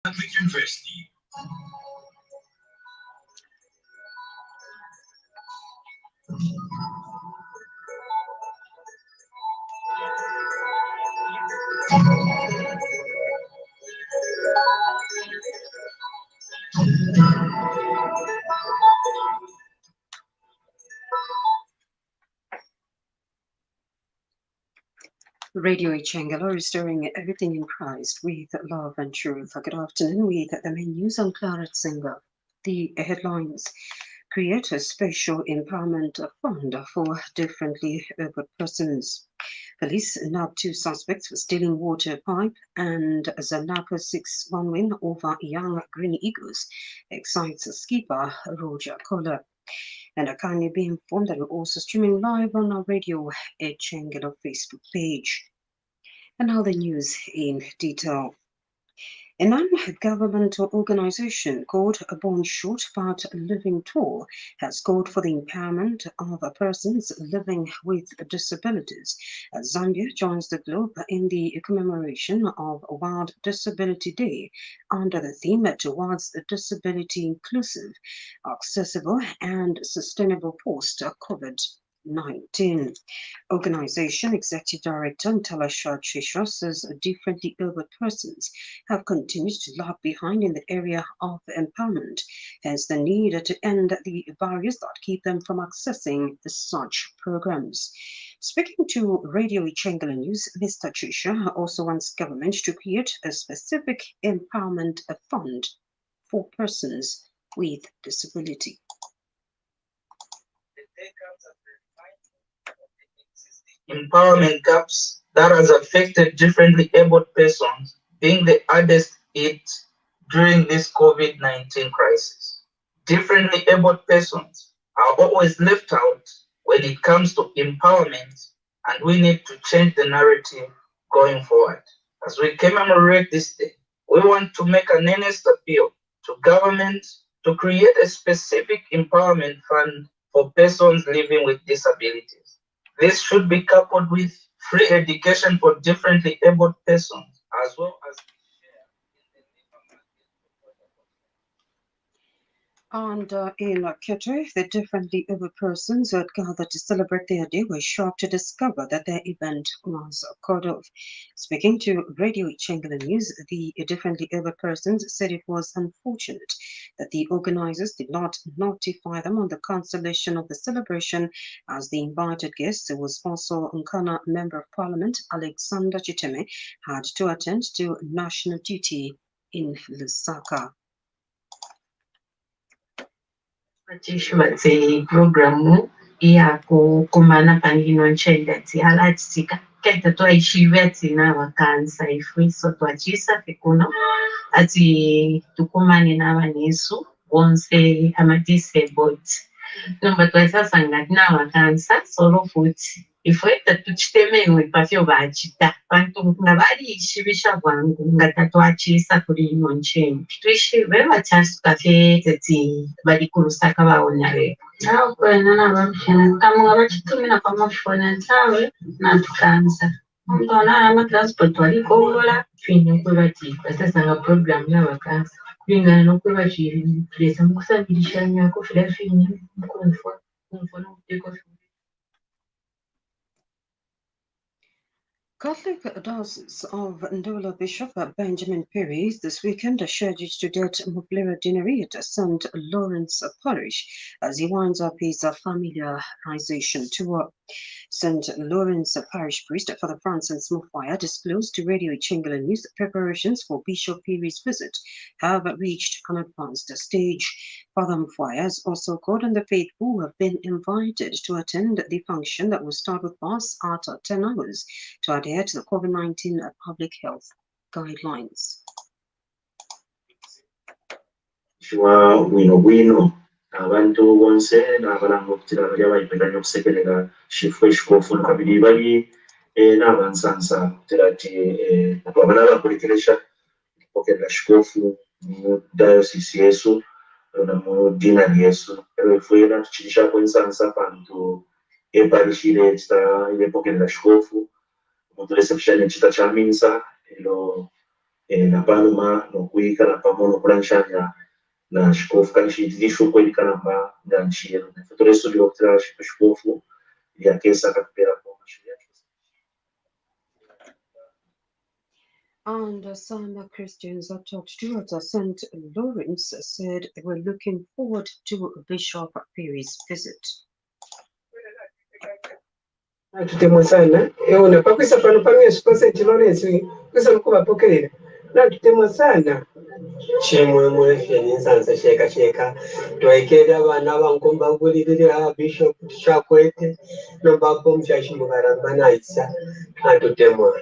Catholic University. Radio Changela, restoring everything in Christ with love and truth. Good afternoon with the main news on Claret Singer. The headlines: create a special empowerment fund for differently abled persons. Police nab 2 suspects for stealing water pipe, and Zanaco 6-1 win over Young Green Eagles excites skipper Roger Kohler. And I kindly be informed that we're also streaming live on our Radio Changela Facebook page. And now the news in detail. A non-governmental organization called Born Short But Living Tall has called for the empowerment of persons living with disabilities as Zambia joins the globe in the commemoration of World Disability Day under the theme towards a disability inclusive, accessible and sustainable post-COVID-19. Organization Executive Director Ntalasha Trisha says differently abled persons have continued to lag behind in the area of empowerment, hence the need to end the barriers that keep them from accessing such programs. Speaking to Radio Changala News, Mr. Trisha also wants government to create a specific empowerment fund for persons with disability. Empowerment gaps that has affected differently abled persons being the hardest hit during this COVID-19 crisis. Differently abled persons are always left out when it comes to empowerment, and we need to change the narrative going forward. As we commemorate this day, we want to make an earnest appeal to government to create a specific empowerment fund for persons living with disabilities. This should be coupled with free education for differently abled persons, as well as And in Qatar, the differently abled persons who had gathered to celebrate their day were shocked to discover that their event was called off. Speaking to Radio Changala News, the differently abled persons said it was unfortunate that the organizers did not notify them on the cancellation of the celebration, as the invited guest, who was also Nkana Member of Parliament Alexander Chiteme, had to attend to national duty in Lusaka. Batse programu ya kukumana pangino nchendati alatika kete twaishivetsi na vakansa ifwiso twachisa fikuno ati tukumane na vanesu bonse ama-disabled nomba twaisasangati na vakansa solo futhi ifweta tuchitemenwe pafyo vachita pantu ngavalishivisha vangu ngata twachisa kuri ino nchendi tuishive vachasikafe teti valikulusaka vaona vevo nakwena na vamshana kamunga vachitumina pamafoni ntawe na tukanza mbona amatransport valikolola fine kwevati vasasanga program na vakansa kulingana nokwe vachiresa mukusabilishanya kufira fine mukumfo nokuteko Catholic Diocese of Ndola Bishop Benjamin Perry this weekend scheduled to date Mublera Dinnery at St. Lawrence Parish as he winds up his familiarization tour. St. Lawrence Parish priest Father Francis Mufaya disclosed to Radio Chingala News that preparations for Bishop Perry's visit have reached an advanced stage. Father Mufaya has also called on the faithful who have been invited to attend the function that will start with Mass at 10 hours to adhere to the COVID-19 public health guidelines. Abantu bonse n'abalanga okutira bali abayimbeddanya okusekerera shifo ekikoofu kabiri bali n'abansansa kutera ati abana bakulekeresha okugenda shikoofu mu dayosisi yesu mu dinari yesu efuera tukirisha kwensansa abantu eparishire sta ile pokenda shikoofu mu reception ekita kya minsa ilo na panuma nokuika na pamono kulanshanya na shikofu kanishidisho kweli kanamba nganchiro na fotoresto lioktra shikofu ya kesa kakupera kwa mashuria. And some Christians I talked to at St. Lawrence said they were looking forward to Bishop Perry's visit. Natutemo sana eona pakwisa pano pamyeso pa St. Lawrence kwisa nokuvapokerera natutemo sana chimwemwe fyeninsansa sheka twaikeda vana vankomba kulilira Bishop Chakwete nombako mchashi mukaramba naisa natutemo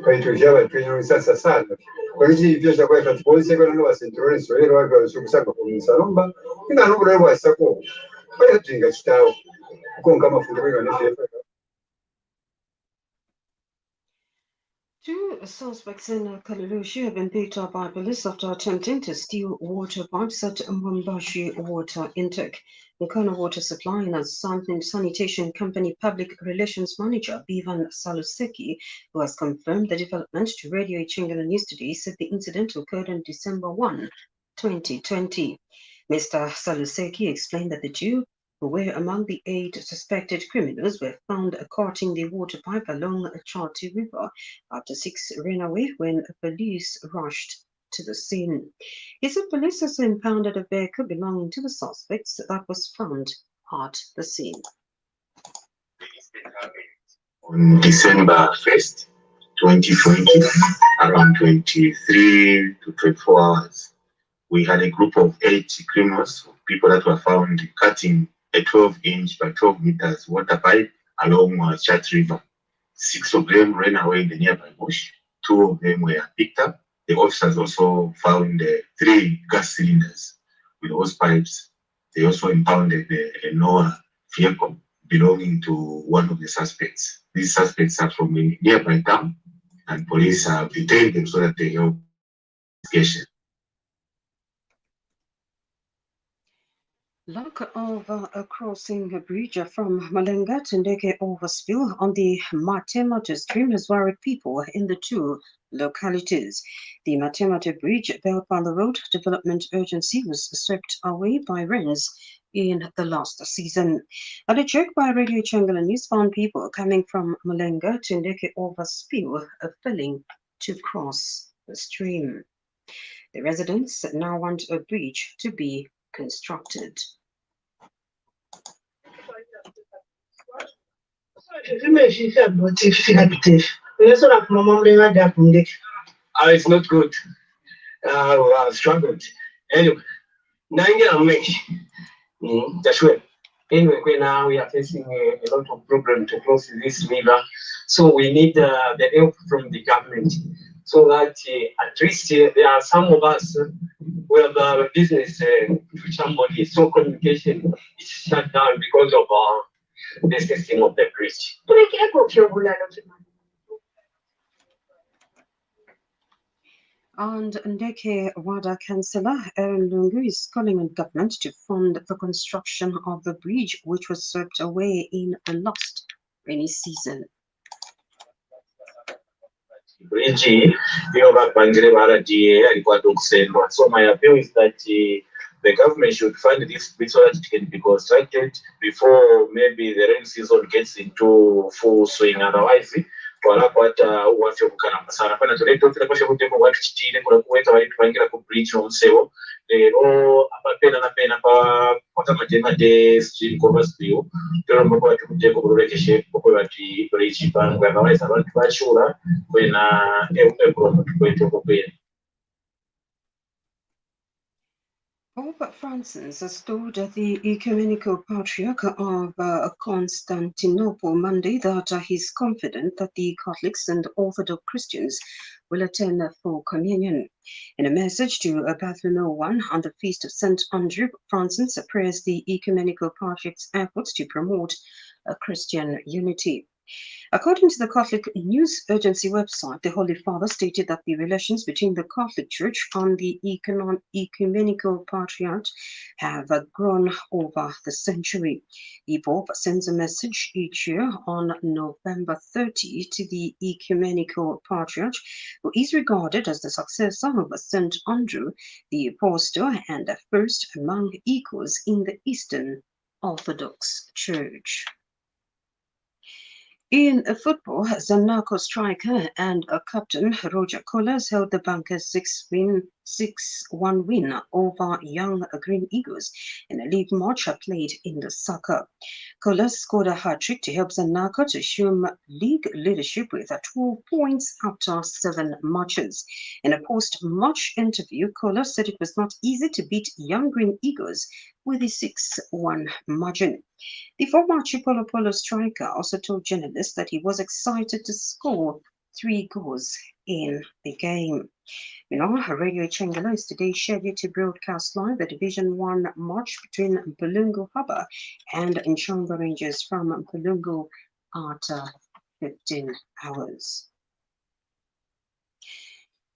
Kaitu java tuyo sasa sana. Kwa hiyo hivyo chakwa katuponse kwa nwa St. Lawrence wale wako kusaka kumsalomba ina nubule wa sako. Kwa hiyo tinga chitao konga mafundo kwa nini. Two suspects in Kalilushi have been picked up by police after attempting to steal water pipes at Mwambashi Water Intake. Nkana Water Supply and Sanitation Company Public Relations Manager Bivan Saluseki, who has confirmed the development to Radio Ichingala News today, said the incident occurred on December 1, 2020. Mr. Saluseki explained that the two who were among the 8 suspected criminals were found carting the water pipe along Chati River after 6 ran away when police rushed to the scene. He said police also impounded a vehicle belonging to the suspects that was found at the scene. On December 1st, 2020, around 23 to 24 hours, we had a group of 8 criminals, people that were found cutting a 12-inch by 12 meters water pipe along Chat River. 6 of them ran away in the nearby bush. 2 of them were picked up. The officers also found 3 gas cylinders with hose pipes. They also impounded a NOAA vehicle belonging to one of the suspects. These suspects are from a nearby town, and police have detained them so that they help investigation. Lack of a crossing bridge from Malenga to Ndeke overspill on the Matemate stream has worried people in the 2 localities. The Matemate Bridge, built on the Road Development Agency, was swept away by rains in the last season. At a check by Radio Ichingala News found people coming from Malenga to Ndeke overspill, failing to cross the stream. The residents now want a bridge to be constructed. It's not good. I've struggled. Anyway, that's well. Anyway, now we are facing a lot of problems to cross this river. So we need the help from the government so that at least there are some of us who have a business to somebody. So communication is shut down because of the system of the bridge. And Ndeke Wada Councillor Aaron Lungu is calling on government to fund the construction of the bridge, which was swept away in the last rainy season. Bridge, so my appeal is that the government should fund this bridge so that it can be constructed before maybe the rain season gets into full swing. Otherwise, wanakwata uwafyo kukana sana pana tuleto tira kwashe kutemo watu chitine kuna kuweta wali tupangira ku bridge onsewo lero apapena na pena pa kwata majema de stream cover spill tero mbako watu kuteko kurekeshe poko wati bridge pangwa otherwise abantu bashura kwena ebro kweto kopera. Pope Francis told the Ecumenical Patriarch of Constantinople Monday that he's confident that the Catholics and Orthodox Christians will attend full communion. In a message to Bartholomew I on the Feast of St. Andrew, Francis praised the Ecumenical Patriarch's efforts to promote Christian unity. According to the Catholic News Agency website, the Holy Father stated that the relations between the Catholic Church and the Ecumenical Patriarch have grown over the century. The Pope sends a message each year on November 30 to the Ecumenical Patriarch, who is regarded as the successor of St. Andrew, the apostle and the first among equals in the Eastern Orthodox Church. In football, Zanaco striker and captain Roger Colas held the Bankers 6-1 win over Young Green Eagles in a league match played in the soccer. Colas scored a hat-trick to help Zanaco to assume league leadership with 12 points after 7 matches. In a post-match interview, Colas said it was not easy to beat Young Green Eagles with a 6-1 margin. The former Chipolo Polo striker also told journalists that he was excited to score 3 goals in the game. Radio Changala is today scheduled to broadcast live the Division 1 match between Mpulungu Harbour and Nchanga Rangers from Mpulungu at 15 hours.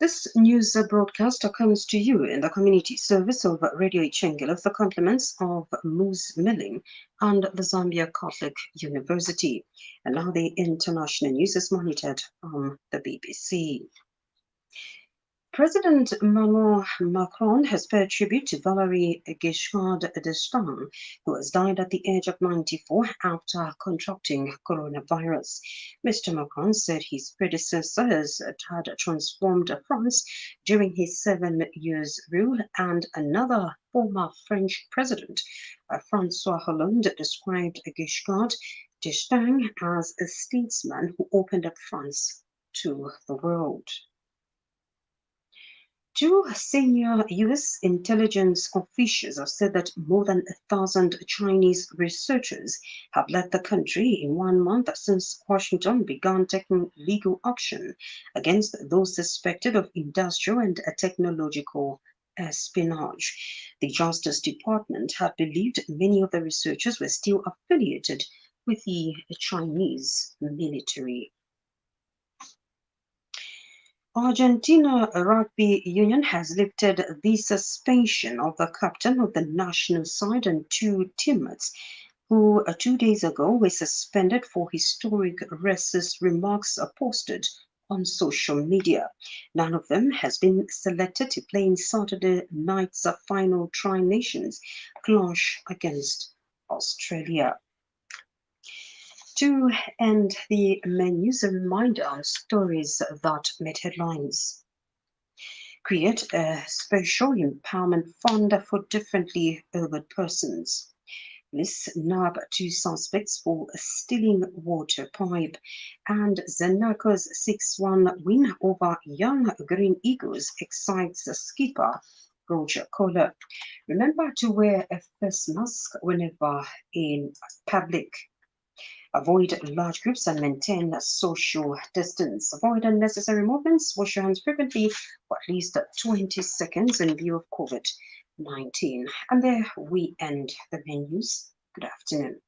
This news broadcast comes to you in the community service of Radio Changala with the compliments of Moose Milling and the Zambia Catholic University. And now the international news is monitored on the BBC. President Emmanuel Macron has paid tribute to Valéry Giscard d'Estaing, who has died at the age of 94 after contracting coronavirus. Mr. Macron said his predecessors had transformed France during his 7 years rule, and another former French president, François Hollande, described Giscard d'Estaing as a statesman who opened up France to the world. 2 senior U.S. intelligence officials have said that more than 1,000 Chinese researchers have left the country in 1 month since Washington began taking legal action against those suspected of industrial and technological espionage. The Justice Department had believed many of the researchers were still affiliated with the Chinese military. Argentina Rugby Union has lifted the suspension of the captain of the national side and 2 teammates who 2 days ago were suspended for historic racist remarks posted on social media. None of them has been selected to play in Saturday night's final Tri-Nations clash against Australia. To end the main news, a reminder on stories that made headlines. Create a special empowerment fund for differently abled persons. Police nab 2 suspects for stealing water pipe. And Zanaco's 6-1 win over Young Green Eagles excites skipper Roger Colas. Remember to wear a face mask whenever in public. Avoid large groups and maintain a social distance. Avoid unnecessary movements. Wash your hands frequently for at least 20 seconds in view of COVID-19. And there we end the main news. Good afternoon.